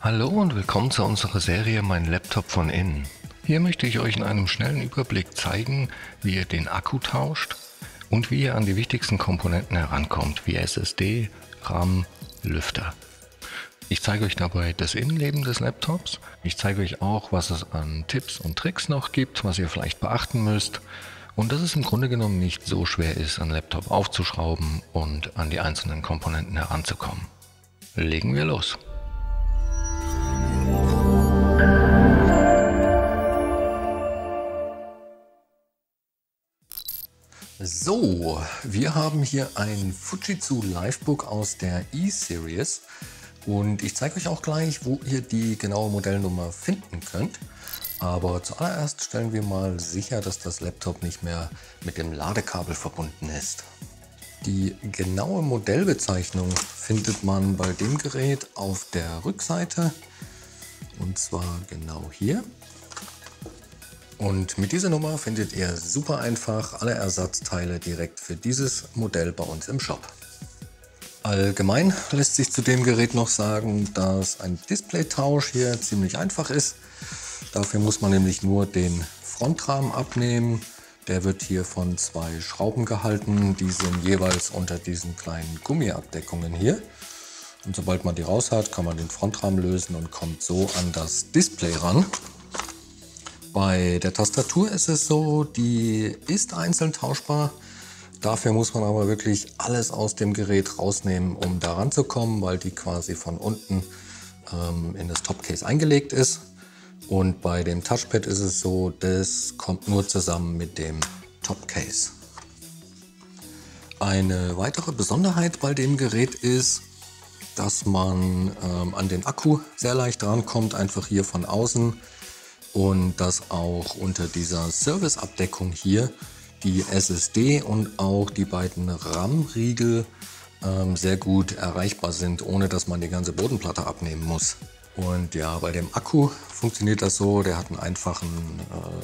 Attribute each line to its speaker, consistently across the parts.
Speaker 1: Hallo und willkommen zu unserer Serie Mein Laptop von innen. Hier möchte ich euch in einem schnellen Überblick zeigen, wie ihr den Akku tauscht und wie ihr an die wichtigsten Komponenten herankommt, wie SSD, RAM, Lüfter. Ich zeige euch dabei das Innenleben des Laptops. Ich zeige euch auch, was es an Tipps und Tricks noch gibt, was ihr vielleicht beachten müsst und dass es im Grunde genommen nicht so schwer ist, einen Laptop aufzuschrauben und an die einzelnen Komponenten heranzukommen. Legen wir los!
Speaker 2: So, wir haben hier ein Fujitsu Livebook aus der E-Series und ich zeige euch auch gleich, wo ihr die genaue Modellnummer finden könnt. Aber zuallererst stellen wir mal sicher, dass das Laptop nicht mehr mit dem Ladekabel verbunden ist. Die genaue Modellbezeichnung findet man bei dem Gerät auf der Rückseite und zwar genau hier. Und mit dieser Nummer findet ihr super einfach alle Ersatzteile direkt für dieses Modell bei uns im Shop. Allgemein lässt sich zu dem Gerät noch sagen, dass ein Displaytausch hier ziemlich einfach ist. Dafür muss man nämlich nur den Frontrahmen abnehmen. Der wird hier von zwei Schrauben gehalten, die sind jeweils unter diesen kleinen Gummiabdeckungen hier. Und sobald man die raus hat, kann man den Frontrahmen lösen und kommt so an das Display ran. Bei der Tastatur ist es so, die ist einzeln tauschbar. Dafür muss man aber wirklich alles aus dem Gerät rausnehmen, um da ranzukommen, weil die quasi von unten in das Topcase eingelegt ist. Und bei dem Touchpad ist es so, das kommt nur zusammen mit dem Topcase. Eine weitere Besonderheit bei dem Gerät ist, dass man an den Akku sehr leicht rankommt, einfach hier von außen. Und dass auch unter dieser Service-Abdeckung hier die SSD und auch die beiden RAM-Riegel sehr gut erreichbar sind, ohne dass man die ganze Bodenplatte abnehmen muss. Und ja, bei dem Akku funktioniert das so, der hat einen einfachen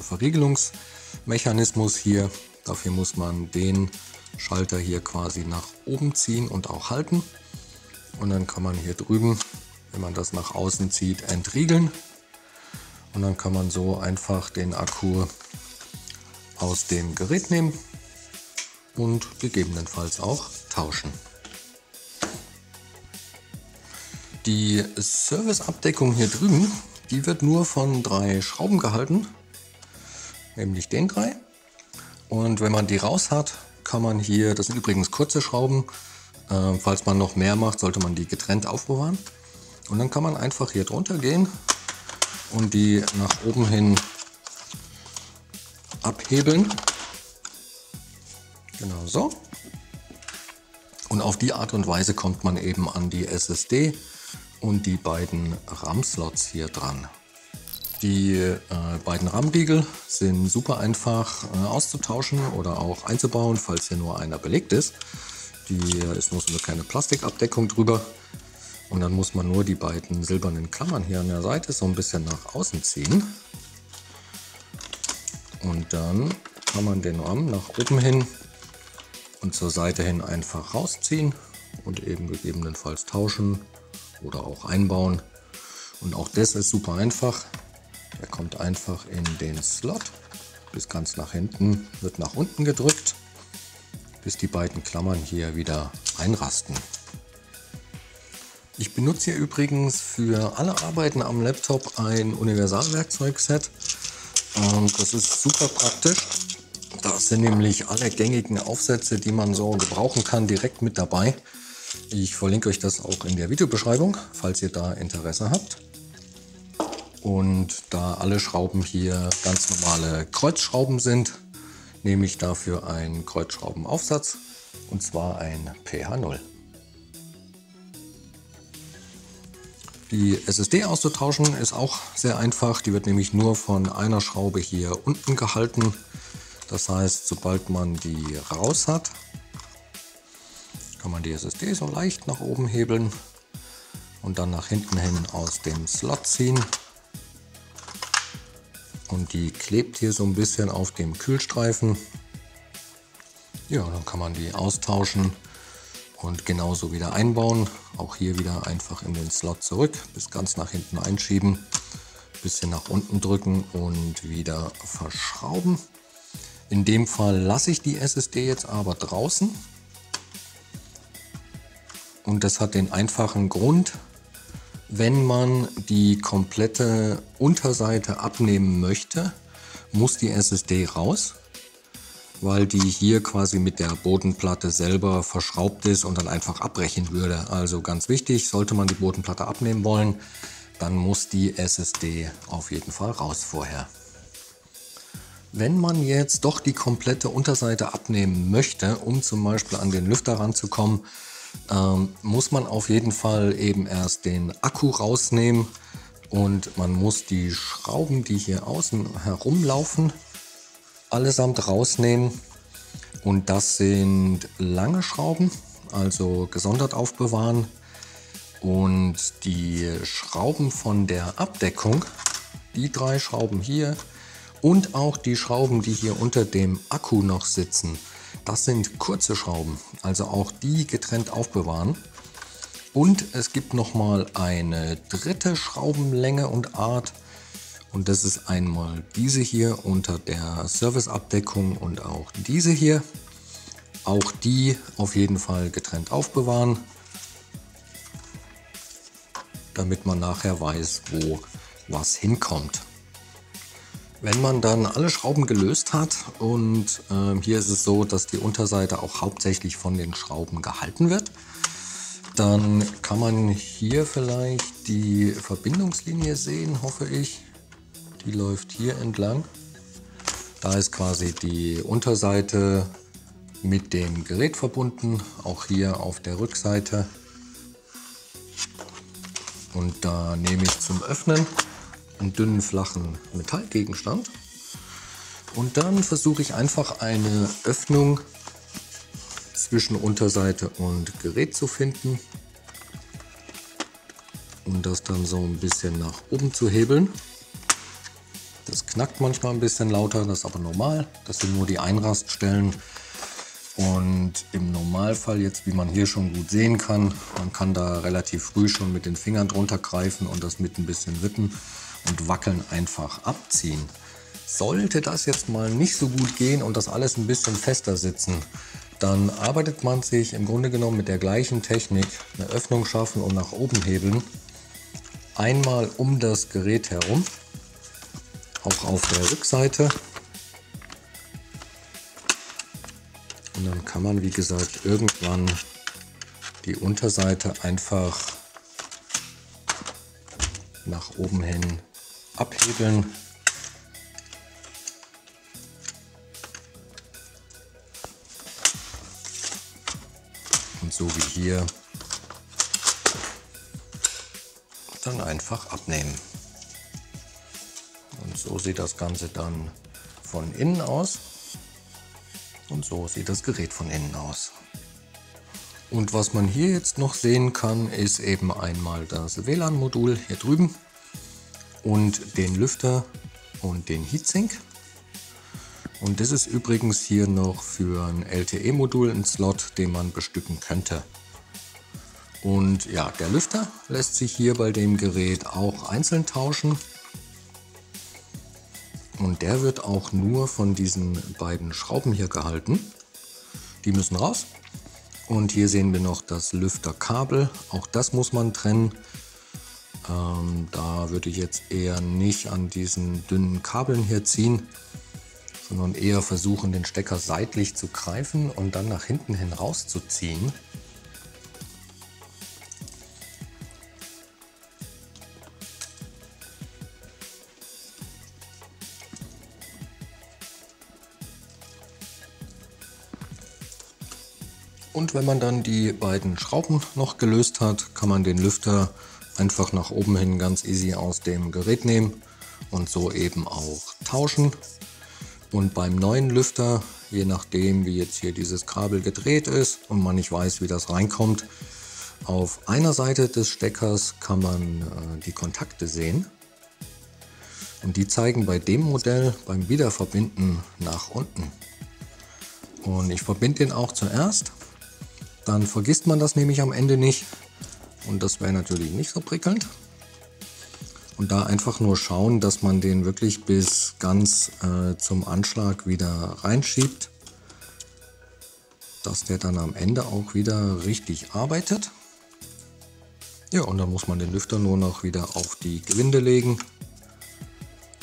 Speaker 2: Verriegelungsmechanismus hier. Dafür muss man den Schalter hier quasi nach oben ziehen und auch halten. Und dann kann man hier drüben, wenn man das nach außen zieht, entriegeln. Und dann kann man so einfach den Akku aus dem Gerät nehmen und gegebenenfalls auch tauschen. Die Serviceabdeckung hier drüben, die wird nur von 3 Schrauben gehalten, nämlich den 3. Und wenn man die raus hat, kann man hier, das sind übrigens kurze Schrauben, falls man noch mehr macht, sollte man die getrennt aufbewahren. Und dann kann man einfach hier drunter gehen und die nach oben hin abhebeln. Genau so. Und auf die Art und Weise kommt man eben an die SSD und die beiden RAM-Slots hier dran. Die beiden RAM-Riegel sind super einfach auszutauschen oder auch einzubauen, falls hier nur einer belegt ist. Hier ist nur so eine kleine Plastikabdeckung drüber. Und dann muss man nur die beiden silbernen Klammern hier an der Seite so ein bisschen nach außen ziehen. Und dann kann man den RAM nach oben hin und zur Seite hin einfach rausziehen und eben gegebenenfalls tauschen oder auch einbauen. Und auch das ist super einfach. Der kommt einfach in den Slot bis ganz nach hinten, wird nach unten gedrückt, bis die beiden Klammern hier wieder einrasten. Ich benutze hier übrigens für alle Arbeiten am Laptop ein Universalwerkzeugset. Und das ist super praktisch. Da sind nämlich alle gängigen Aufsätze, die man so gebrauchen kann, direkt mit dabei. Ich verlinke euch das auch in der Videobeschreibung, falls ihr da Interesse habt. Und da alle Schrauben hier ganz normale Kreuzschrauben sind, nehme ich dafür einen Kreuzschraubenaufsatz, und zwar ein PH0. Die SSD auszutauschen ist auch sehr einfach. Die wird nämlich nur von einer Schraube hier unten gehalten. Das heißt, sobald man die raus hat, kann man die SSD so leicht nach oben hebeln und dann nach hinten hin aus dem Slot ziehen. Und die klebt hier so ein bisschen auf dem Kühlstreifen. Ja, dann kann man die austauschen. Und genauso wieder einbauen. Auch hier wieder einfach in den Slot zurück, bis ganz nach hinten einschieben, bisschen nach unten drücken und wieder verschrauben. In dem Fall lasse ich die SSD jetzt aber draußen. Und das hat den einfachen Grund, wenn man die komplette Unterseite abnehmen möchte, muss die SSD raus, weil die hier quasi mit der Bodenplatte selber verschraubt ist und dann einfach abbrechen würde. Also ganz wichtig, sollte man die Bodenplatte abnehmen wollen, dann muss die SSD auf jeden Fall raus vorher. Wenn man jetzt doch die komplette Unterseite abnehmen möchte, um zum Beispiel an den Lüfter ranzukommen, muss man auf jeden Fall eben erst den Akku rausnehmen und man muss die Schrauben, die hier außen herumlaufen, allesamt rausnehmen. Und das sind lange Schrauben, also gesondert aufbewahren. Und die Schrauben von der Abdeckung, die 3 Schrauben hier und auch die Schrauben, die hier unter dem Akku noch sitzen, das sind kurze Schrauben, also auch die getrennt aufbewahren. Und es gibt nochmal eine dritte Schraubenlänge und Art. Und das ist einmal diese hier unter der Serviceabdeckung und auch diese hier. Auch die auf jeden Fall getrennt aufbewahren, damit man nachher weiß, wo was hinkommt. Wenn man dann alle Schrauben gelöst hat und hier ist es so, dass die Unterseite auch hauptsächlich von den Schrauben gehalten wird, dann kann man hier vielleicht die Verbindungslinie sehen, hoffe ich. Die läuft hier entlang. Da ist quasi die Unterseite mit dem Gerät verbunden, auch hier auf der Rückseite. Und da nehme ich zum Öffnen einen dünnen, flachen Metallgegenstand. Und dann versuche ich einfach eine Öffnung zwischen Unterseite und Gerät zu finden. Und das dann so ein bisschen nach oben zu hebeln. Das knackt manchmal ein bisschen lauter, das ist aber normal. Das sind nur die Einraststellen. Und im Normalfall, jetzt wie man hier schon gut sehen kann, man kann da relativ früh schon mit den Fingern drunter greifen und das mit ein bisschen Wippen und Wackeln einfach abziehen. Sollte das jetzt mal nicht so gut gehen und das alles ein bisschen fester sitzen, dann arbeitet man sich im Grunde genommen mit der gleichen Technik, eine Öffnung schaffen und nach oben hebeln, einmal um das Gerät herum, auch auf der Rückseite. Und dann kann man, wie gesagt, irgendwann die Unterseite einfach nach oben hin abhebeln. Und so wie hier dann einfach abnehmen. Und so sieht das Ganze dann von innen aus. Und so sieht das Gerät von innen aus. Und was man hier jetzt noch sehen kann, ist eben einmal das WLAN-Modul hier drüben und den Lüfter und den Heatsink. Und das ist übrigens hier noch für ein LTE-Modul ein Slot, den man bestücken könnte. Und ja, der Lüfter lässt sich hier bei dem Gerät auch einzeln tauschen. Und der wird auch nur von diesen beiden Schrauben hier gehalten. Die müssen raus. Und hier sehen wir noch das Lüfterkabel. Auch das muss man trennen. Da würde ich jetzt eher nicht an diesen dünnen Kabeln hier ziehen, sondern eher versuchen, den Stecker seitlich zu greifen und dann nach hinten hin rauszuziehen. Und wenn man dann die beiden Schrauben noch gelöst hat, kann man den Lüfter einfach nach oben hin ganz easy aus dem Gerät nehmen und so eben auch tauschen. Und beim neuen Lüfter, je nachdem wie jetzt hier dieses Kabel gedreht ist und man nicht weiß, wie das reinkommt, auf einer Seite des Steckers kann man die Kontakte sehen. Und die zeigen bei dem Modell beim Wiederverbinden nach unten. Und ich verbinde den auch zuerst. Dann vergisst man das nämlich am Ende nicht und das wäre natürlich nicht so prickelnd. Und da einfach nur schauen, dass man den wirklich bis ganz zum Anschlag wieder reinschiebt, dass der dann am Ende auch wieder richtig arbeitet. Ja, und dann muss man den Lüfter nur noch wieder auf die Gewinde legen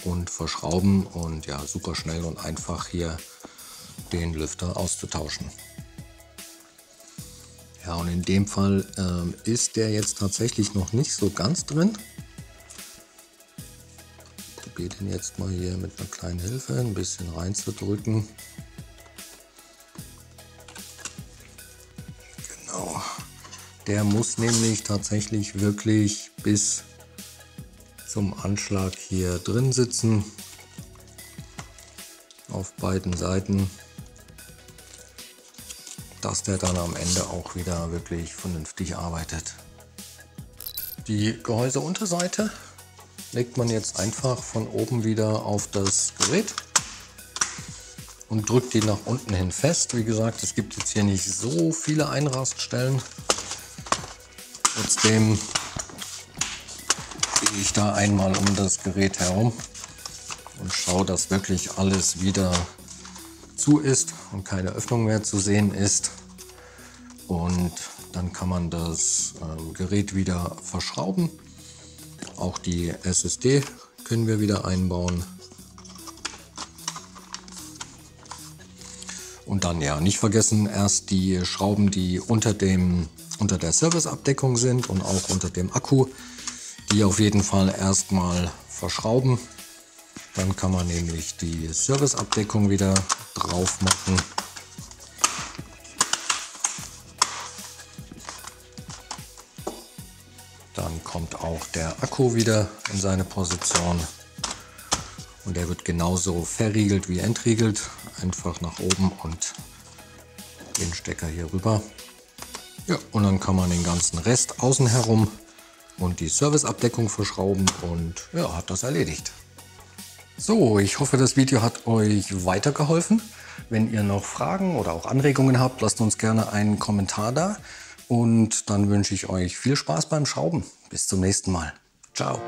Speaker 2: und verschrauben und ja, super schnell und einfach hier den Lüfter auszutauschen. Ja, und in dem Fall ist der jetzt tatsächlich noch nicht so ganz drin. Ich probiere den jetzt mal hier mit einer kleinen Hilfe ein bisschen reinzudrücken. Genau. Der muss nämlich tatsächlich wirklich bis zum Anschlag hier drin sitzen. Auf beiden Seiten. Dass der dann am Ende auch wieder wirklich vernünftig arbeitet. Die Gehäuseunterseite legt man jetzt einfach von oben wieder auf das Gerät und drückt die nach unten hin fest. Wie gesagt, es gibt jetzt hier nicht so viele Einraststellen. Trotzdem gehe ich da einmal um das Gerät herum und schaue, dass wirklich alles wieder zu ist und keine Öffnung mehr zu sehen ist. Und dann kann man das Gerät wieder verschrauben. Auch die SSD können wir wieder einbauen. Und dann ja, nicht vergessen, erst die Schrauben, die unter der Serviceabdeckung sind und auch unter dem Akku, die auf jeden Fall erstmal verschrauben. Dann kann man nämlich die Serviceabdeckung wieder drauf machen. Dann kommt auch der Akku wieder in seine Position und der wird genauso verriegelt wie entriegelt. Einfach nach oben und den Stecker hier rüber. Ja, und dann kann man den ganzen Rest außen herum und die Serviceabdeckung verschrauben und ja, hat das erledigt. So, ich hoffe, das Video hat euch weitergeholfen. Wenn ihr noch Fragen oder auch Anregungen habt, lasst uns gerne einen Kommentar da. Und dann wünsche ich euch viel Spaß beim Schrauben. Bis zum nächsten Mal. Ciao.